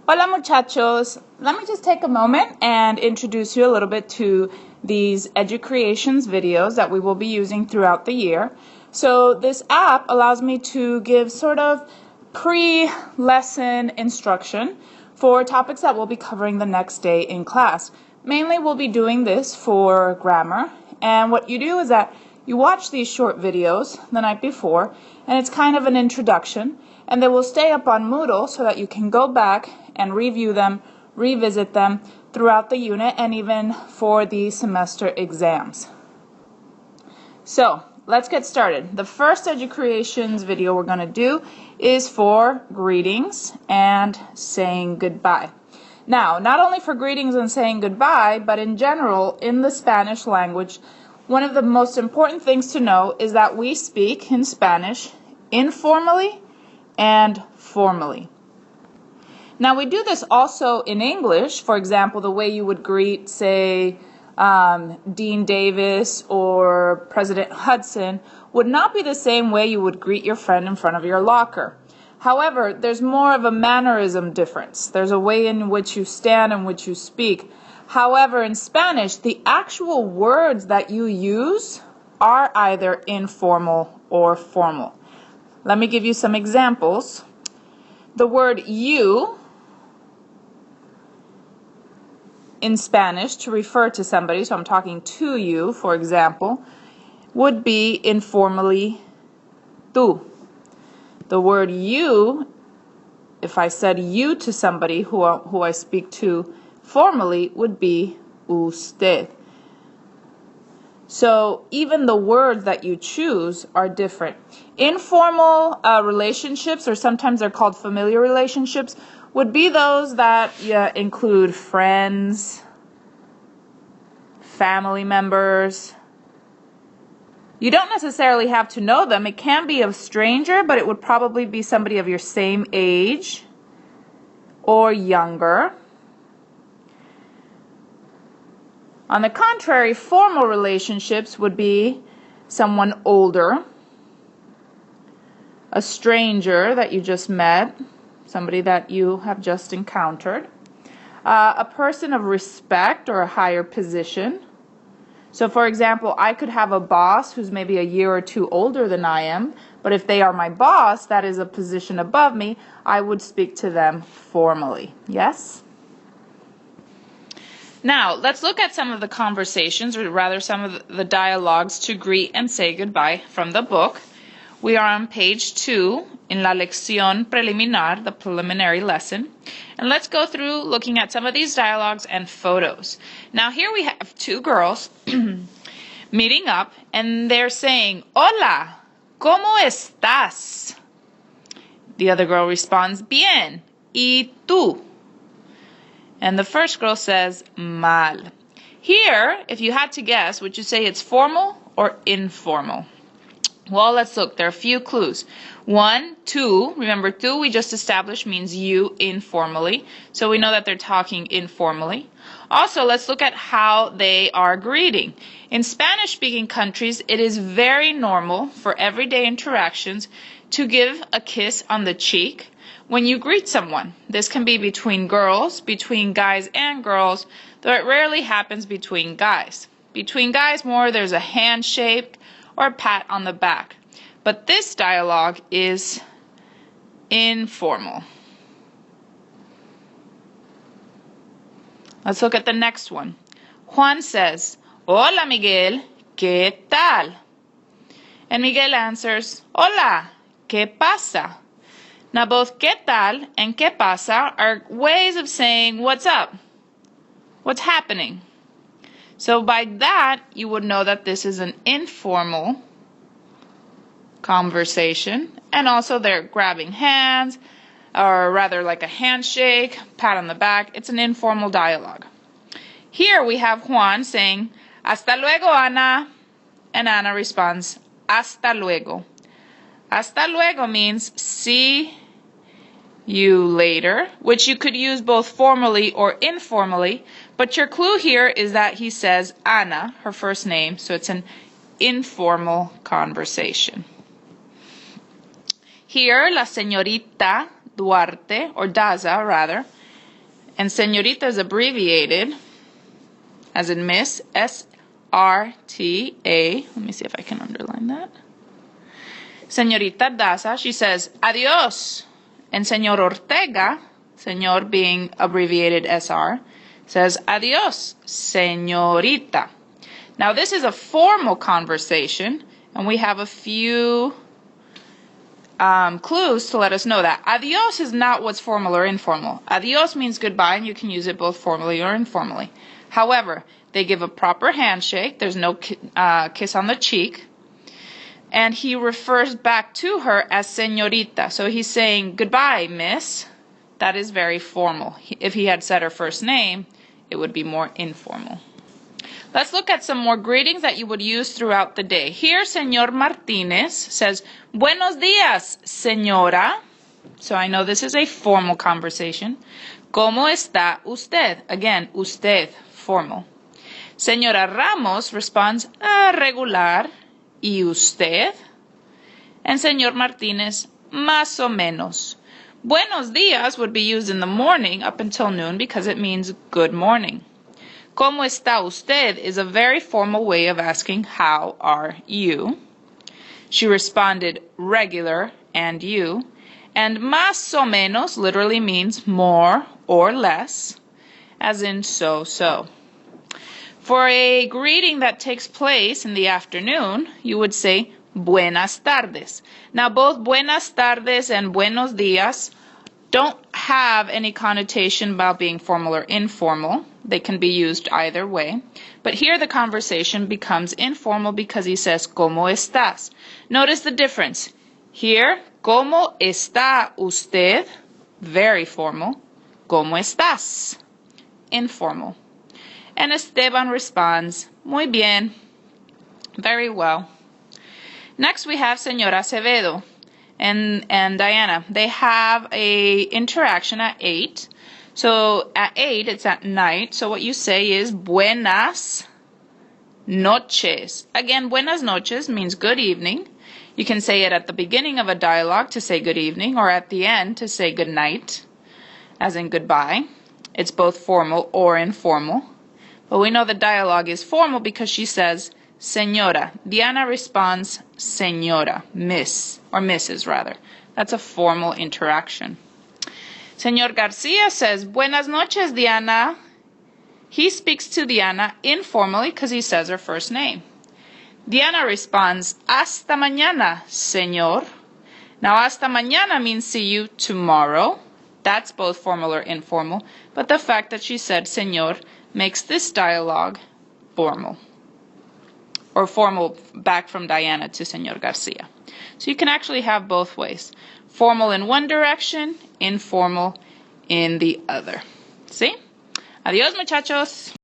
Hola muchachos. Let me just take a moment and introduce you a little bit to these EduCreations videos that we will be using throughout the year. So this app allows me to give sort of pre-lesson instruction for topics that we'll be covering the next day in class. Mainly we'll be doing this for grammar, and what you do is that you watch these short videos the night before, and it's kind of an introduction, and they will stay up on Moodle so that you can go back and review them, revisit them throughout the unit and even for the semester exams. So let's get started. The first EduCreations video we're going to do is for greetings and saying goodbye. Now, not only for greetings and saying goodbye, but in general, in the Spanish language, one of the most important things to know is that we speak in Spanish informally and formally. Now, we do this also in English. For example, the way you would greet, say, Dean Davis or President Hudson would not be the same way you would greet your friend in front of your locker. However, there's more of a mannerism difference. There's a way in which you stand and which you speak. However, in Spanish, the actual words that you use are either informal or formal. Let me give you some examples. The word you in Spanish to refer to somebody, so I'm talking to you, for example, would be informally tú. The word you, if I said you to somebody who I speak to formally, would be usted. So even the words that you choose are different. Informal relationships, or sometimes they're called familiar relationships, would be those that include friends, family members. You don't necessarily have to know them. It can be a stranger, but it would probably be somebody of your same age or younger. On the contrary, formal relationships would be someone older, a stranger that you just met, somebody that you have just encountered, a person of respect or a higher position. So for example, I could have a boss who's maybe a year or two older than I am, but if they are my boss, that is a position above me, I would speak to them formally. Yes? Now, let's look at some of the conversations, or rather some of the dialogues to greet and say goodbye from the book. We are on page 2 in La Lección Preliminar, the preliminary lesson. And let's go through looking at some of these dialogues and photos. Now here we have two girls meeting up, and they're saying, Hola, ¿cómo estás? The other girl responds, Bien, ¿y tú? And the first girl says, Mal. Here, if you had to guess, would you say it's formal or informal? Well, let's look. There are a few clues. 1, tú. Remember, tú we just established means you informally. So we know that they're talking informally. Also, let's look at how they are greeting. In Spanish-speaking countries, it is very normal for everyday interactions to give a kiss on the cheek when you greet someone. This can be between girls, between guys and girls, though it rarely happens between guys. Between guys more, there's a handshake or a pat on the back. But this dialogue is informal. Let's look at the next one. Juan says, Hola Miguel, ¿qué tal? And Miguel answers, Hola, ¿qué pasa? Now both ¿qué tal and ¿qué pasa are ways of saying what's up, what's happening. So by that, you would know that this is an informal conversation. And also they're grabbing hands, or rather like a handshake, pat on the back. It's an informal dialogue. Here we have Juan saying, Hasta luego, Ana. And Ana responds, Hasta luego. Hasta luego means see you later, which you could use both formally or informally, but your clue here is that he says Ana, her first name, so it's an informal conversation. Here, la señorita Duarte, or Daza rather, And señorita is abbreviated, as in Miss, S-R-T-A. Let me see if I can underline that. Señorita Daza, she says, adios. And Señor Ortega, señor being abbreviated SR, says, adios, señorita. Now, this is a formal conversation, and we have a few clues to let us know that. Adios is not what's formal or informal. Adios means goodbye, and you can use it both formally or informally. However, they give a proper handshake. There's no kiss on the cheek. And he refers back to her as señorita. So he's saying, goodbye, miss. That is very formal. If he had said her first name, it would be more informal. Let's look at some more greetings that you would use throughout the day. Here, Señor Martínez says, buenos días, señora. So I know this is a formal conversation. ¿Cómo está usted? Again, usted, formal. Señora Ramos responds, regular. ¿Y usted? And Señor Martínez, más o menos. Buenos días would be used in the morning up until noon because it means good morning. ¿Cómo está usted is a very formal way of asking how are you. She responded regular and you. And más o menos literally means more or less, as in so-so. For a greeting that takes place in the afternoon, you would say buenas tardes. Now, both buenas tardes and buenos días don't have any connotation about being formal or informal. They can be used either way. But here the conversation becomes informal because he says, ¿Cómo estás? Notice the difference. Here, ¿Cómo está usted? Very formal. ¿Cómo estás? Informal. And Esteban responds, muy bien, very well. Next we have Señora Acevedo and Diana. They have a interaction at 8. So at 8, it's at night. So what you say is buenas noches. Again, buenas noches means good evening. You can say it at the beginning of a dialogue to say good evening, or at the end to say good night, as in goodbye. It's both formal or informal. But we know the dialogue is formal because she says, señora. Diana responds, señora, miss, or Mrs. rather. That's a formal interaction. Señor Garcia says, buenas noches, Diana. He speaks to Diana informally because he says her first name. Diana responds, hasta mañana, señor. Now, hasta mañana means see you tomorrow. That's both formal or informal. But the fact that she said señor makes this dialogue formal. Or formal back from Diana to Señor Garcia. So you can actually have both ways. Formal in one direction, informal in the other. See? Adiós, muchachos.